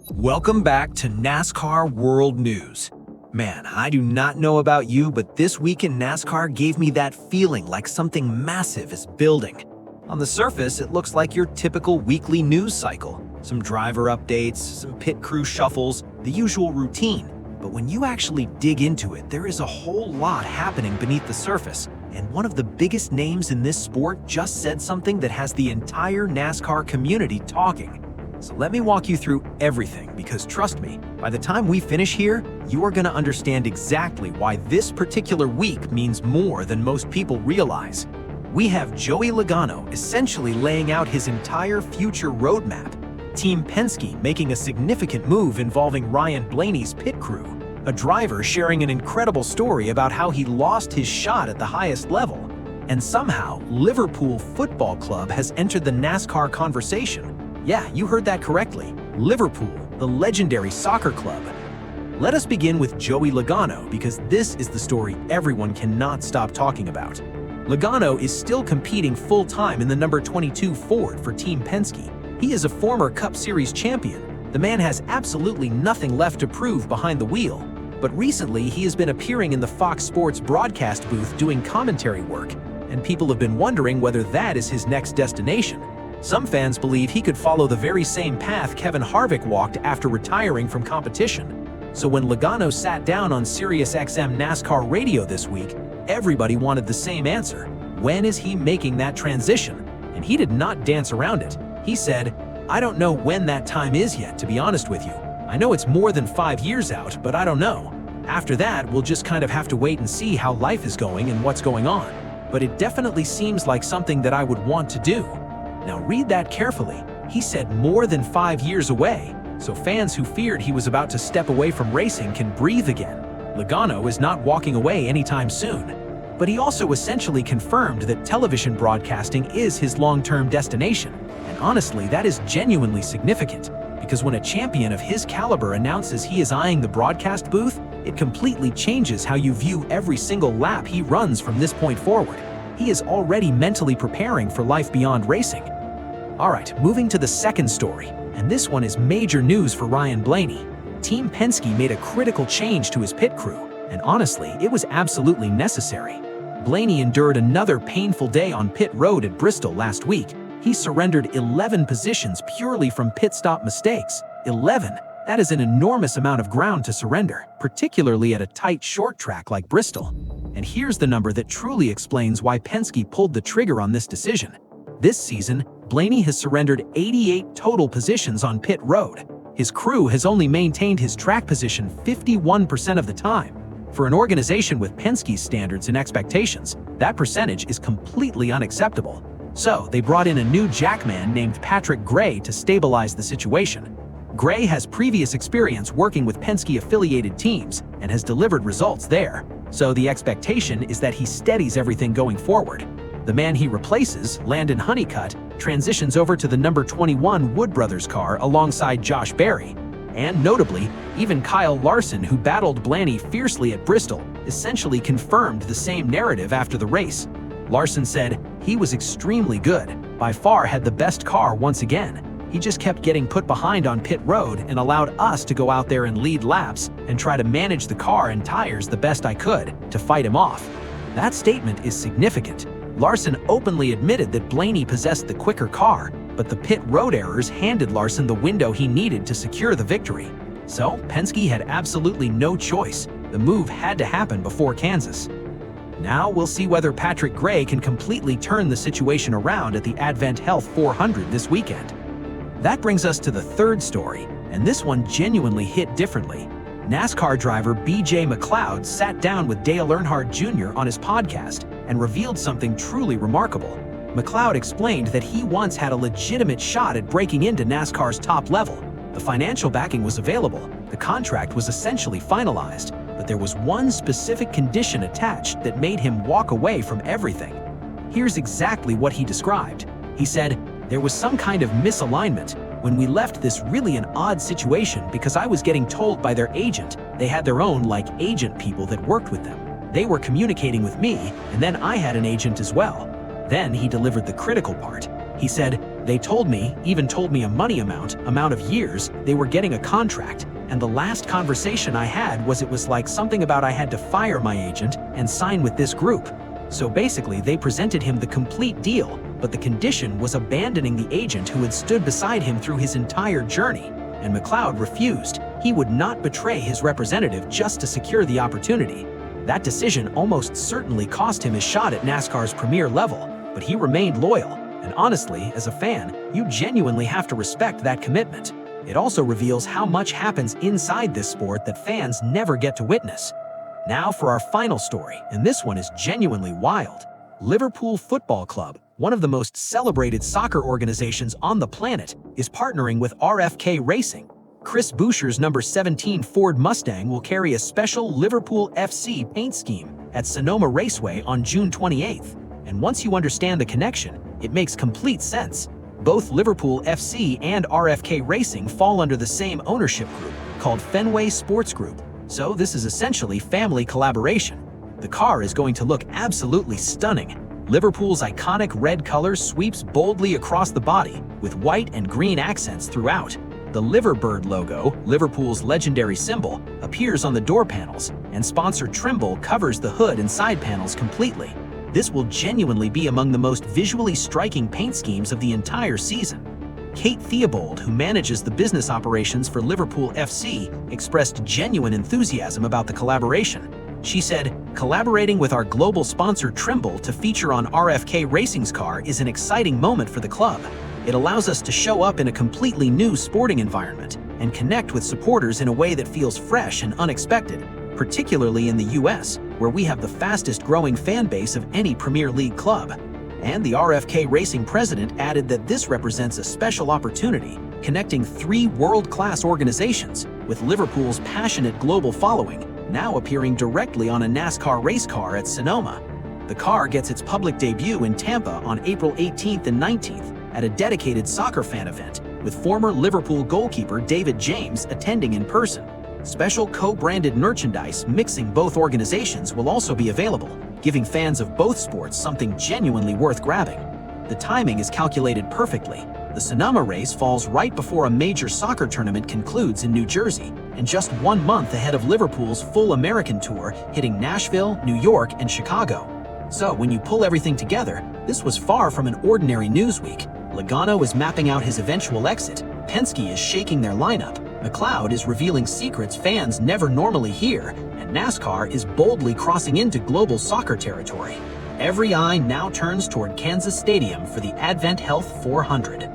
Welcome back to NASCAR World News. Man, I do not know about you, but this week in NASCAR gave me that feeling like something massive is building. On the surface, it looks like your typical weekly news cycle. Some driver updates, some pit crew shuffles, the usual routine. But when you actually dig into it, there is a whole lot happening beneath the surface. And one of the biggest names in this sport just said something that has the entire NASCAR community talking. So let me walk you through everything, because trust me, by the time we finish here, you are going to understand exactly why this particular week means more than most people realize. We have Joey Logano essentially laying out his entire future roadmap, Team Penske making a significant move involving Ryan Blaney's pit crew, a driver sharing an incredible story about how he lost his shot at the highest level, and somehow Liverpool Football Club has entered the NASCAR conversation. Yeah, you heard that correctly. Liverpool, the legendary soccer club. Let us begin with Joey Logano, because this is the story everyone cannot stop talking about. Logano is still competing full-time in the number 22 Ford for Team Penske. He is a former Cup Series champion. The man has absolutely nothing left to prove behind the wheel. But recently, he has been appearing in the Fox Sports broadcast booth doing commentary work, and people have been wondering whether that is his next destination. Some fans believe he could follow the very same path Kevin Harvick walked after retiring from competition. So when Logano sat down on SiriusXM NASCAR radio this week, everybody wanted the same answer. When is he making that transition? And he did not dance around it. He said, "I don't know when that time is yet, to be honest with you. I know it's more than 5 years out, but I don't know. After that, we'll just kind of have to wait and see how life is going and what's going on. But it definitely seems like something that I would want to do." Now read that carefully. He said more than 5 years away, so fans who feared he was about to step away from racing can breathe again. Logano is not walking away anytime soon. But he also essentially confirmed that television broadcasting is his long-term destination. And honestly, that is genuinely significant, because when a champion of his caliber announces he is eyeing the broadcast booth, it completely changes how you view every single lap he runs from this point forward. He is already mentally preparing for life beyond racing. Alright, moving to the second story, and this one is major news for Ryan Blaney. Team Penske made a critical change to his pit crew, and honestly, it was absolutely necessary. Blaney endured another painful day on pit road at Bristol last week. He surrendered 11 positions purely from pit stop mistakes. 11! That is an enormous amount of ground to surrender, particularly at a tight short track like Bristol. And here's the number that truly explains why Penske pulled the trigger on this decision. This season, Blaney has surrendered 88 total positions on pit road. His crew has only maintained his track position 51% of the time. For an organization with Penske's standards and expectations, that percentage is completely unacceptable. So they brought in a new jackman named Patrick Gray to stabilize the situation. Gray has previous experience working with Penske-affiliated teams and has delivered results there. So the expectation is that he steadies everything going forward. The man he replaces, Landon Honeycutt, transitions over to the number 21 Wood Brothers car alongside Josh Berry. And notably, even Kyle Larson, who battled Blaney fiercely at Bristol, essentially confirmed the same narrative after the race. Larson said, "He was extremely good, by far had the best car once again. He just kept getting put behind on pit road and allowed us to go out there and lead laps and try to manage the car and tires the best I could to fight him off." That statement is significant. Larson openly admitted that Blaney possessed the quicker car, but the pit road errors handed Larson the window he needed to secure the victory. So Penske had absolutely no choice. The move had to happen before Kansas. Now we'll see whether Patrick Gray can completely turn the situation around at the Advent Health 400 this weekend. That brings us to the third story, and this one genuinely hit differently. NASCAR driver BJ McLeod sat down with Dale Earnhardt Jr. on his podcast and revealed something truly remarkable. McLeod explained that he once had a legitimate shot at breaking into NASCAR's top level. The financial backing was available, the contract was essentially finalized, but there was one specific condition attached that made him walk away from everything. Here's exactly what he described. He said, "There was some kind of misalignment. When we left this really an odd situation because I was getting told by their agent, they had their own agent people that worked with them. They were communicating with me, and then I had an agent as well." Then he delivered the critical part. He said, They even told me a money amount of years they were getting a contract, and the last conversation I had was it was like something about I had to fire my agent and sign with this group. So basically they presented him the complete deal, but the condition was abandoning the agent who had stood beside him through his entire journey, and McLeod refused. He would not betray his representative just to secure the opportunity. That decision almost certainly cost him his shot at NASCAR's premier level, but he remained loyal, and honestly, as a fan, you genuinely have to respect that commitment. It also reveals how much happens inside this sport that fans never get to witness. Now for our final story, and this one is genuinely wild. Liverpool Football Club, one of the most celebrated soccer organizations on the planet, is partnering with RFK Racing. Chris Boucher's number 17 Ford Mustang will carry a special Liverpool FC paint scheme at Sonoma Raceway on June 28th. And once you understand the connection, it makes complete sense. Both Liverpool FC and RFK Racing fall under the same ownership group, called Fenway Sports Group, so this is essentially family collaboration. The car is going to look absolutely stunning. Liverpool's iconic red color sweeps boldly across the body, with white and green accents throughout. The Liverbird logo, Liverpool's legendary symbol, appears on the door panels, and sponsor Trimble covers the hood and side panels completely. This will genuinely be among the most visually striking paint schemes of the entire season. Kate Theobald, who manages the business operations for Liverpool FC, expressed genuine enthusiasm about the collaboration. She said, "Collaborating with our global sponsor Trimble to feature on RFK Racing's car is an exciting moment for the club. It allows us to show up in a completely new sporting environment and connect with supporters in a way that feels fresh and unexpected, particularly in the US, where we have the fastest growing fan base of any Premier League club." And the RFK Racing president added that this represents a special opportunity, connecting three world-class organizations, with Liverpool's passionate global following now appearing directly on a NASCAR race car at Sonoma. The car gets its public debut in Tampa on April 18th and 19th at a dedicated soccer fan event, with former Liverpool goalkeeper David James attending in person. Special co-branded merchandise mixing both organizations will also be available, giving fans of both sports something genuinely worth grabbing. The timing is calculated perfectly. The Sonoma race falls right before a major soccer tournament concludes in New Jersey, and just 1 month ahead of Liverpool's full American tour hitting Nashville, New York, and Chicago. So when you pull everything together, this was far from an ordinary news week. Logano is mapping out his eventual exit, Penske is shaking their lineup, McLeod is revealing secrets fans never normally hear, and NASCAR is boldly crossing into global soccer territory. Every eye now turns toward Kansas Stadium for the Advent Health 400.